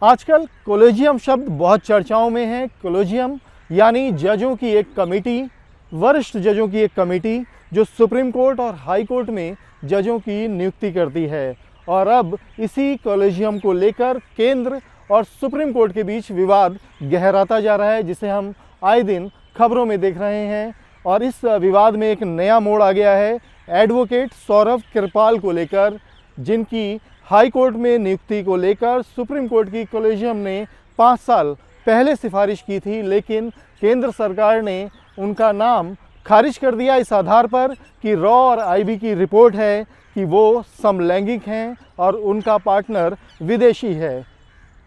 आजकल कोलेजियम शब्द बहुत चर्चाओं में है। कोलेजियम यानी जजों की एक कमेटी, वरिष्ठ जजों की एक कमेटी जो सुप्रीम कोर्ट और हाई कोर्ट में जजों की नियुक्ति करती है। और अब इसी कोलेजियम को लेकर केंद्र और सुप्रीम कोर्ट के बीच विवाद गहराता जा रहा है, जिसे हम आए दिन खबरों में देख रहे हैं। और इस विवाद में एक नया मोड़ आ गया है एडवोकेट सौरभ कृपाल को लेकर, जिनकी हाई कोर्ट में नियुक्ति को लेकर सुप्रीम कोर्ट की कोलेजियम ने 5 साल पहले सिफारिश की थी, लेकिन केंद्र सरकार ने उनका नाम खारिज कर दिया इस आधार पर कि रॉ और आईबी की रिपोर्ट है कि वो समलैंगिक हैं और उनका पार्टनर विदेशी है।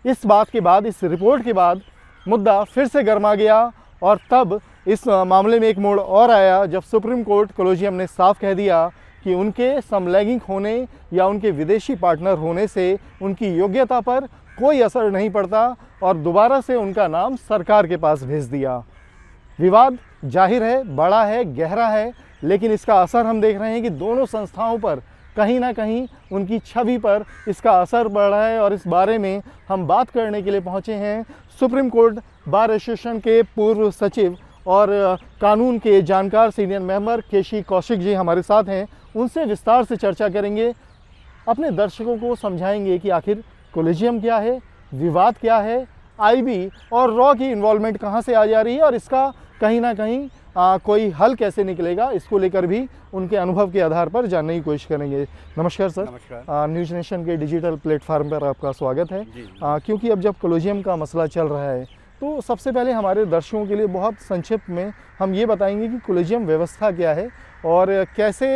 इस बात के बाद, इस रिपोर्ट के बाद मुद्दा फिर से गर्मा गया और तब इस मामले में एक मोड़ और आया जब सुप्रीम कोर्ट कोलेजियम ने साफ कह दिया कि उनके समलैंगिक होने या उनके विदेशी पार्टनर होने से उनकी योग्यता पर कोई असर नहीं पड़ता और दोबारा से उनका नाम सरकार के पास भेज दिया। विवाद जाहिर है बड़ा है, गहरा है, लेकिन इसका असर हम देख रहे हैं कि दोनों संस्थाओं पर कहीं ना कहीं उनकी छवि पर इसका असर पड़ रहा है। और इस बारे में हम बात करने के लिए पहुंचे हैं सुप्रीम कोर्ट बार एसोसिएशन के पूर्व सचिव और कानून के जानकार सीनियर मेंबर केशी कौशिक जी हमारे साथ हैं। उनसे विस्तार से चर्चा करेंगे, अपने दर्शकों को समझाएंगे कि आखिर कोलेजियम क्या है, विवाद क्या है, आईबी और रॉ की इन्वॉल्वमेंट कहां से आ जा रही है और इसका कहीं ना कहीं कोई हल कैसे निकलेगा, इसको लेकर भी उनके अनुभव के आधार पर जानने की कोशिश करेंगे। नमस्कार सर। नमस्कार। न्यूज़ नेशन के डिजिटल प्लेटफार्म पर आपका स्वागत है। क्योंकि अब जब कोलेजियम का मसला चल रहा है तो सबसे पहले हमारे दर्शकों के लिए बहुत संक्षिप्त में हम ये बताएंगे कि कोलेजियम व्यवस्था क्या है और कैसे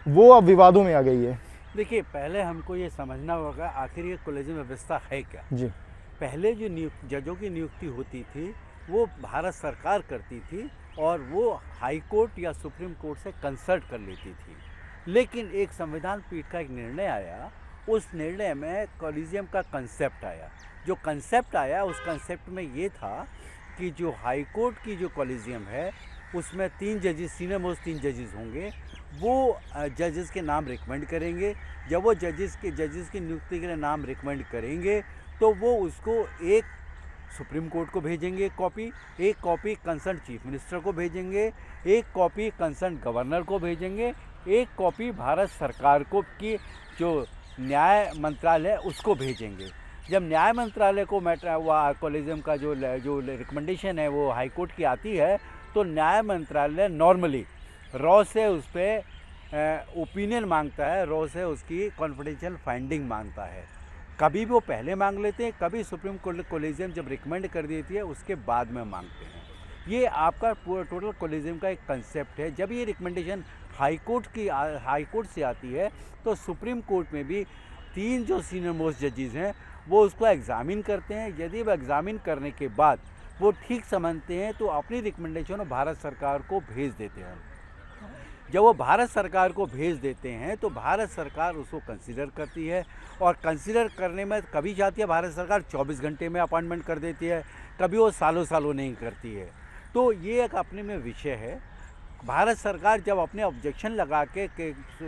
वो अब विवादों में आ गई है। देखिए, पहले हमको ये समझना होगा आखिर ये कोलेजियम व्यवस्था है क्या। जी। पहले जो जजों की नियुक्ति होती थी वो भारत सरकार करती थी और वो हाई कोर्ट या सुप्रीम कोर्ट से कंसल्ट कर लेती थी। लेकिन एक संविधान पीठ का एक निर्णय आया, उस निर्णय में कोलेजियम का कंसेप्ट आया। जो कंसेप्ट आया उस कंसेप्ट में ये था कि जो हाई कोर्ट की जो कोलेजियम है उसमें 3 जजेस, सीनियर मोस्ट 3 जजेस होंगे। वो जजेस के नाम रिकमेंड करेंगे। जब वो जजेस की नियुक्ति के लिए नाम रिकमेंड करेंगे तो वो उसको एक सुप्रीम कोर्ट को भेजेंगे कॉपी, एक कॉपी कंसर्न चीफ मिनिस्टर को भेजेंगे, एक कॉपी कंसर्न गवर्नर को भेजेंगे, एक कॉपी भारत सरकार को की जो न्याय मंत्रालय उसको भेजेंगे। जब न्याय मंत्रालय को कोलेजियम का जो रिकमेंडेशन है वो हाई कोर्ट की आती है तो न्याय मंत्रालय नॉर्मली रॉ से उस पर ओपिनियन मांगता है, रॉ से उसकी कॉन्फिडेंशियल फाइंडिंग मांगता है। कभी भी वो पहले मांग लेते हैं, कभी सुप्रीम कोलेजियम जब रिकमेंड कर देती है उसके बाद में मांगते हैं। ये आपका टोटल कोलेजियम का एक कंसेप्ट है। जब ये रिकमेंडेशन हाई कोर्ट से आती है तो सुप्रीम कोर्ट में भी 3 जो सीनियर मोस्ट जजेस हैं वो उसको एग्जामिन करते हैं। यदि वो एग्जामिन करने के बाद वो ठीक समझते हैं तो अपनी रिकमेंडेशन भारत सरकार को भेज देते हैं। जब वो भारत सरकार को भेज देते हैं तो भारत सरकार उसको कंसीडर करती है और कंसीडर करने में कभी चाहती है भारत सरकार 24 घंटे में अपॉइंटमेंट कर देती है, कभी वो सालों नहीं करती है। तो ये एक अपने में विषय है। भारत सरकार जब अपने ऑब्जेक्शन लगा के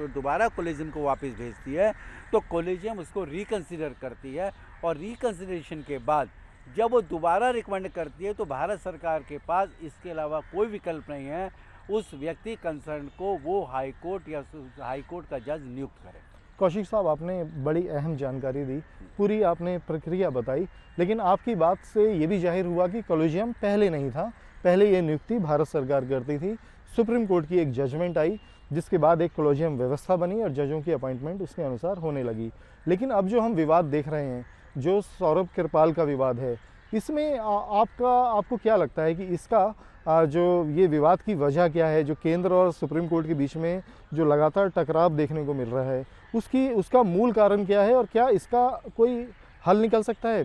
दोबारा कोलेजियम को वापस भेजती है तो कोलेजियम उसको रिकंसीडर करती है और रिकंसीडरेशन के बाद जब वो दोबारा रिकमेंड करती है तो भारत सरकार के पास इसके अलावा कोई विकल्प नहीं है उस व्यक्ति कंसर्न को वो हाई कोर्ट या हाई कोर्ट का जज नियुक्त करे। कौशिक साहब, आपने बड़ी अहम जानकारी दी, पूरी आपने प्रक्रिया बताई, लेकिन आपकी बात से ये भी जाहिर हुआ कि कोलेजियम पहले नहीं था। पहले ये नियुक्ति भारत सरकार करती थी। सुप्रीम कोर्ट की एक जजमेंट आई जिसके बाद एक कोलेजियम व्यवस्था बनी और जजों की अपॉइंटमेंट उसके अनुसार होने लगी। लेकिन अब जो हम विवाद देख रहे हैं, जो सौरभ कृपाल का विवाद है, इसमें आपको क्या लगता है कि इसका जो ये विवाद की वजह क्या है? जो केंद्र और सुप्रीम कोर्ट के बीच में जो लगातार टकराव देखने को मिल रहा है उसका मूल कारण क्या है और क्या इसका कोई हल निकल सकता है?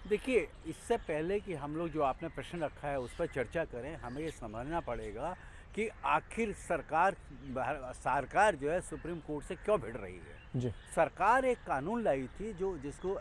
देखिए, इससे पहले कि हम लोग जो आपने प्रश्न रखा है उस पर चर्चा करें, हमें ये समझना पड़ेगा कि आखिर सरकार जो है सुप्रीम कोर्ट से क्यों भिड़ रही है। जी। सरकार एक कानून लाई थी जिसको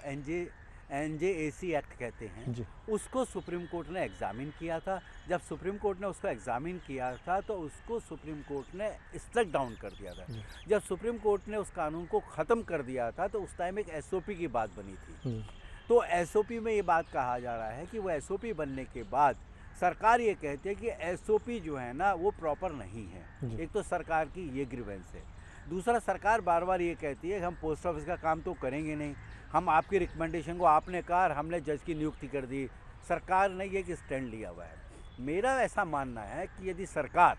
NJAC एक्ट कहते हैं, उसको सुप्रीम कोर्ट ने एग्जामिन किया था। जब सुप्रीम कोर्ट ने उसको एग्जामिन किया था तो उसको सुप्रीम कोर्ट ने स्ट्रक डाउन कर दिया था। जब सुप्रीम कोर्ट ने उस कानून को ख़त्म कर दिया था तो उस टाइम एक SOP की बात बनी थी। तो एसओपी में ये बात कहा जा रहा है कि वो एसओपी बनने के बाद सरकार ये कहती है कि एसओपी जो है ना वो प्रॉपर नहीं है। जी। एक तो सरकार की ये ग्रीवेंस है। दूसरा, सरकार बार बार ये कहती है कि हम पोस्ट ऑफिस का काम तो करेंगे नहीं, हम आपकी रिकमेंडेशन को, आपने कहा और हमने जज की नियुक्ति कर दी। सरकार ने ये कि स्टैंड लिया हुआ है। मेरा ऐसा मानना है कि यदि सरकार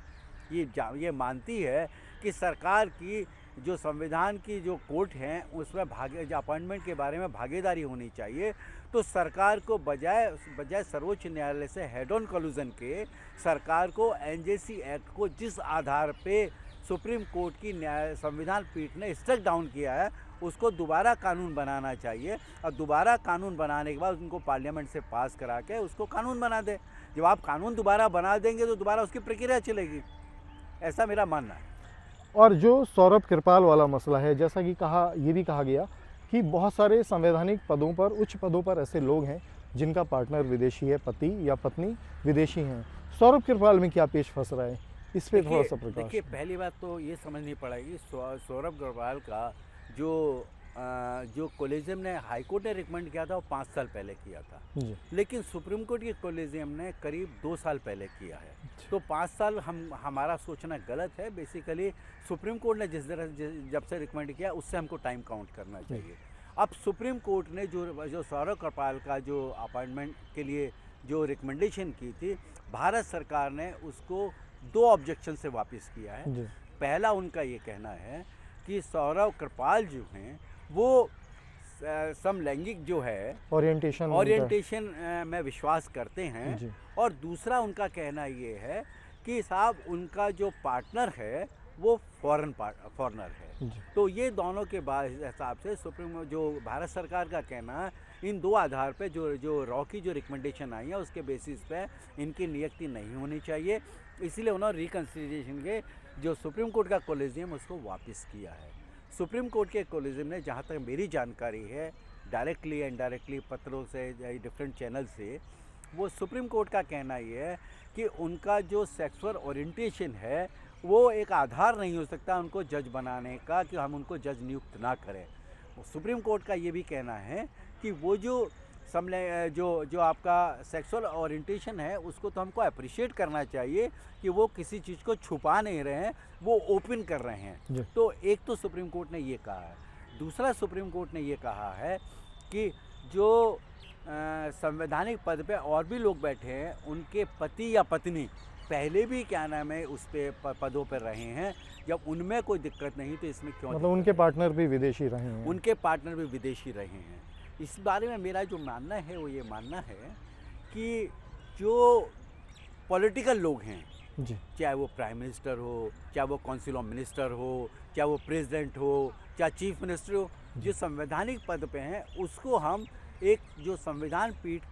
ये मानती है कि सरकार की जो संविधान की जो कोर्ट हैं उसमें अपॉइंटमेंट के बारे में भागीदारी होनी चाहिए, तो सरकार को बजाय सर्वोच्च न्यायालय से हेड ऑन कोलिजन के सरकार को एनजेसी एक्ट को जिस आधार पे सुप्रीम कोर्ट की संविधान पीठ ने स्ट्रक डाउन किया है उसको दोबारा कानून बनाना चाहिए, और दोबारा कानून बनाने के बाद उनको पार्लियामेंट से पास करा के उसको कानून बना दे। जब आप कानून दोबारा बना देंगे तो दोबारा उसकी प्रक्रिया चलेगी, ऐसा मेरा मानना है। और जो सौरभ कृपाल वाला मसला है, जैसा कि ये भी कहा गया कि बहुत सारे संवैधानिक पदों पर, उच्च पदों पर ऐसे लोग हैं जिनका पार्टनर विदेशी है, पति या पत्नी विदेशी हैं। सौरभ कृपाल में क्या पेश फंस रहा है, इस पे थोड़ा सा प्रकाश। देखिए, पहली बात तो ये समझनी पड़ेगी, सौरभ कृपाल का जो कोलेजियम ने, हाईकोर्ट ने रिकमेंड किया था वो 5 साल पहले किया था जी। लेकिन सुप्रीम कोर्ट के कोलेजियम ने करीब 2 साल पहले किया है। तो 5 साल हमारा सोचना गलत है। बेसिकली सुप्रीम कोर्ट ने जब से रिकमेंड किया उससे हमको टाइम काउंट करना चाहिए। अब सुप्रीम कोर्ट ने जो सौरभ कृपाल का जो अपॉइंटमेंट के लिए जो रिकमेंडेशन की थी, भारत सरकार ने उसको 2 ऑब्जेक्शन से वापस किया है। जी। पहला उनका ये कहना है कि सौरभ कृपाल जो हैं वो समलैंगिक जो है ओरिएंटेशन में विश्वास करते हैं जी। और दूसरा उनका कहना ये है कि साहब उनका जो पार्टनर है वो फॉरेनर है। जी। तो ये दोनों के हिसाब से सुप्रीम जो भारत सरकार का कहना है, इन 2 आधार पे जो रॉ की जो रिकमेंडेशन आई है उसके बेसिस पे इनकी नियुक्ति नहीं होनी चाहिए, इसलिए उन्होंने रिकन्सिडरेशन के जो सुप्रीम कोर्ट का कोलेजियम उसको वापस किया है। सुप्रीम कोर्ट के कोलेजियम ने, जहाँ तक मेरी जानकारी है, डायरेक्टली इनडायरेक्टली पत्रों से डिफरेंट चैनल से, वो सुप्रीम कोर्ट का कहना ये है कि उनका जो सेक्सुअल ओरिएंटेशन है वो एक आधार नहीं हो सकता उनको जज बनाने का कि हम उनको जज नियुक्त ना करें। सुप्रीम कोर्ट का ये भी कहना है कि वो जो आपका सेक्सुअल ओरिएंटेशन है उसको तो हमको अप्रिशिएट करना चाहिए कि वो किसी चीज़ को छुपा नहीं रहे हैं, वो ओपन कर रहे हैं। तो एक तो सुप्रीम कोर्ट ने ये कहा है। दूसरा, सुप्रीम कोर्ट ने ये कहा है कि जो संवैधानिक पद पे और भी लोग बैठे हैं उनके पति या पत्नी पहले भी क्या नाम है उस पे पदों पर रहे हैं, जब उनमें कोई दिक्कत नहीं तो इसमें क्यों, मतलब उनके पार्टनर भी विदेशी रहे हैं। उनके पार्टनर भी विदेशी रहे हैं। इस बारे में मेरा जो मानना है वो ये मानना है कि जो पॉलिटिकल लोग हैं जी। चाहे वो प्राइम मिनिस्टर हो, चाहे वो काउंसिल ऑफ मिनिस्टर हो, चाहे वो प्रेसिडेंट हो, चाहे चीफ मिनिस्टर हो, जो संवैधानिक पद पे हैं उसको हम एक जो संविधान पीठ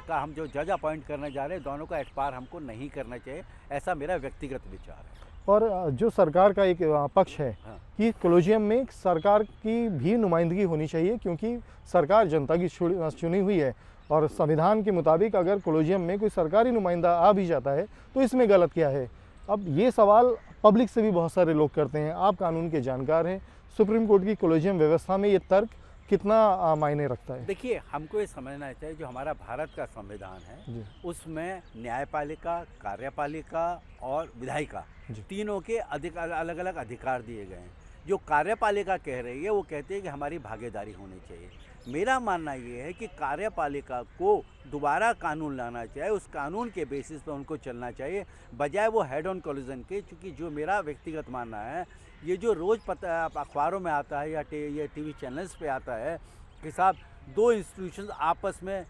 का हम जो जज अपॉइंट करने जा रहे हैं दोनों का एटपार हमको नहीं करना चाहिए, ऐसा मेरा व्यक्तिगत विचार है। और जो सरकार का एक पक्ष है कि कोलेजियम में सरकार की भी नुमाइंदगी होनी चाहिए, क्योंकि सरकार जनता की चुनी हुई है और संविधान के मुताबिक अगर कोलेजियम में कोई सरकारी नुमाइंदा आ भी जाता है तो इसमें गलत क्या है। अब ये सवाल पब्लिक से भी बहुत सारे लोग करते हैं। आप कानून के जानकार हैं, सुप्रीम कोर्ट की कोलेजियम व्यवस्था में ये तर्क कितना मायने रखता है? देखिए, हमको ये समझना चाहिए जो हमारा भारत का संविधान है उसमें न्यायपालिका, कार्यपालिका और विधायिका तीनों के अलग अलग अधिकार दिए गए हैं। जो कार्यपालिका कह रही है वो कहती है कि हमारी भागीदारी होनी चाहिए। मेरा मानना ये है कि कार्यपालिका को दोबारा कानून लाना चाहिए, उस कानून के बेसिस पर उनको चलना चाहिए बजाय वो हेड ऑन कोलिजन के। क्योंकि जो मेरा व्यक्तिगत मानना है, ये जो रोज़ पता अखबारों में आता है या ये टीवी चैनल्स पे आता है कि साहब 2 इंस्टीट्यूशंस आपस में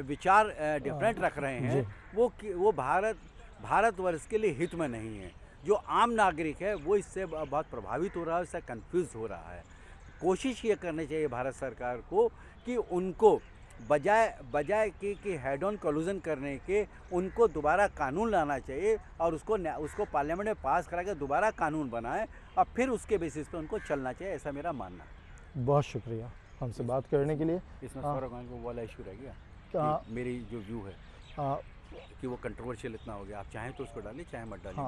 विचार डिफरेंट रख रहे हैं, वो भारतवर्ष के लिए हित में नहीं है। जो आम नागरिक है वो इससे बहुत प्रभावित हो रहा है, इससे कंफ्यूज हो रहा है। कोशिश ये करनी चाहिए भारत सरकार को कि उनको बजाय कि हेड ऑन कोलिजन करने के उनको दोबारा कानून लाना चाहिए और उसको पार्लियामेंट में पास करा के दोबारा कानून बनाए और फिर उसके बेसिस पे उनको चलना चाहिए, ऐसा मेरा मानना है। बहुत शुक्रिया हमसे बात करने के लिए। इसमें सौरभ को वाला इशू रह गया, मेरी जो व्यू है कि वो कंट्रोवर्शियल इतना हो गया। आप चाहें तो उसको डालिए, चाहे मत डालिए।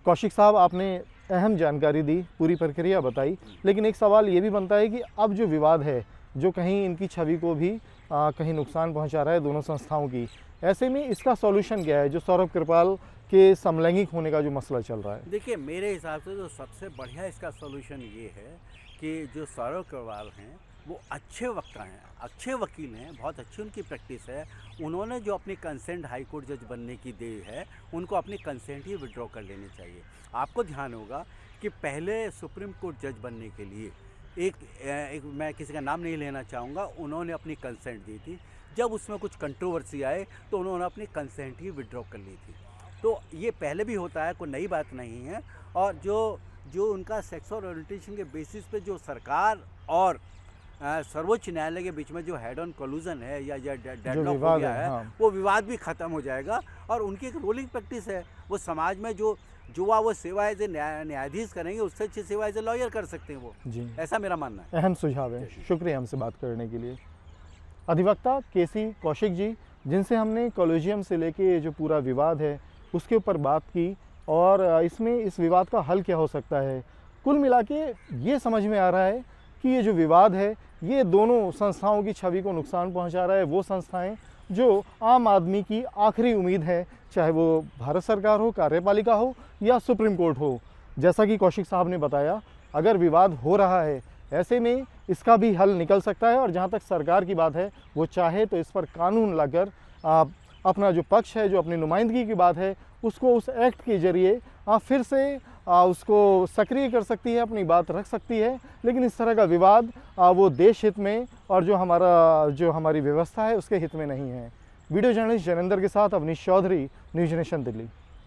कौशिक साहब, आपने अहम जानकारी दी, पूरी प्रक्रिया बताई, लेकिन एक सवाल ये भी बनता है कि अब जो विवाद है, जो कहीं इनकी छवि को भी कहीं नुकसान पहुंचा रहा है दोनों संस्थाओं की, ऐसे में इसका सॉल्यूशन क्या है जो सौरभ कृपाल के समलैंगिक होने का जो मसला चल रहा है? देखिए, मेरे हिसाब से तो सबसे बढ़िया इसका सॉल्यूशन ये है कि जो सौरभ कृपाल हैं वो अच्छे वक्ता हैं, अच्छे वकील हैं, बहुत अच्छी उनकी प्रैक्टिस है। उन्होंने जो अपनी कंसेंट हाई कोर्ट जज बनने की दी है, उनको अपनी कंसेंट ही विड्रॉ कर लेनी चाहिए। आपको ध्यान होगा कि पहले सुप्रीम कोर्ट जज बनने के लिए एक मैं किसी का नाम नहीं लेना चाहूँगा, उन्होंने अपनी कंसेंट दी थी। जब उसमें कुछ कंट्रोवर्सी आए तो उन्होंने अपनी कंसेंट ही विड्रॉ कर ली थी। तो ये पहले भी होता है, कोई नई बात नहीं है। और जो उनका सेक्सुअल ओरिएंटेशन के बेसिस पे जो सरकार और सर्वोच्च न्यायालय के बीच में जो हेड ऑन कोलूजन है या डेडलॉक हो विवाद गया है, है, हाँ। वो विवाद भी ख़त्म हो जाएगा। और उनकी एक रूलिंग प्रैक्टिस है, वो समाज में जो वो सेवा एज ए न्यायाधीश करेंगे, उससे अच्छी सेवा एज ए लॉयर कर सकते हैं वो। जी, ऐसा मेरा मानना है। अहम सुझाव है, शुक्रिया हमसे बात करने के लिए। अधिवक्ता केसी कौशिक जी, जिनसे हमने कॉलेजियम से लेके जो पूरा विवाद है उसके ऊपर बात की और इसमें इस विवाद का हल क्या हो सकता है, कुल मिला के ये समझ में आ रहा है कि ये जो विवाद है ये दोनों संस्थाओं की छवि को नुकसान पहुंचा रहा है। वो संस्थाएं जो आम आदमी की आखिरी उम्मीद है, चाहे वो भारत सरकार हो, कार्यपालिका हो या सुप्रीम कोर्ट हो। जैसा कि कौशिक साहब ने बताया, अगर विवाद हो रहा है ऐसे में इसका भी हल निकल सकता है। और जहाँ तक सरकार की बात है, वो चाहे तो इस पर कानून लाकर अपना जो पक्ष है, जो अपनी नुमाइंदगी की बात है, उसको उस एक्ट के जरिए फिर से उसको सक्रिय कर सकती है, अपनी बात रख सकती है। लेकिन इस तरह का विवाद वो देश हित में और जो हमारी व्यवस्था है उसके हित में नहीं है। वीडियो जर्नलिस्ट जैनेंद्र के साथ अवनीश चौधरी, न्यूज़ नेशन दिल्ली।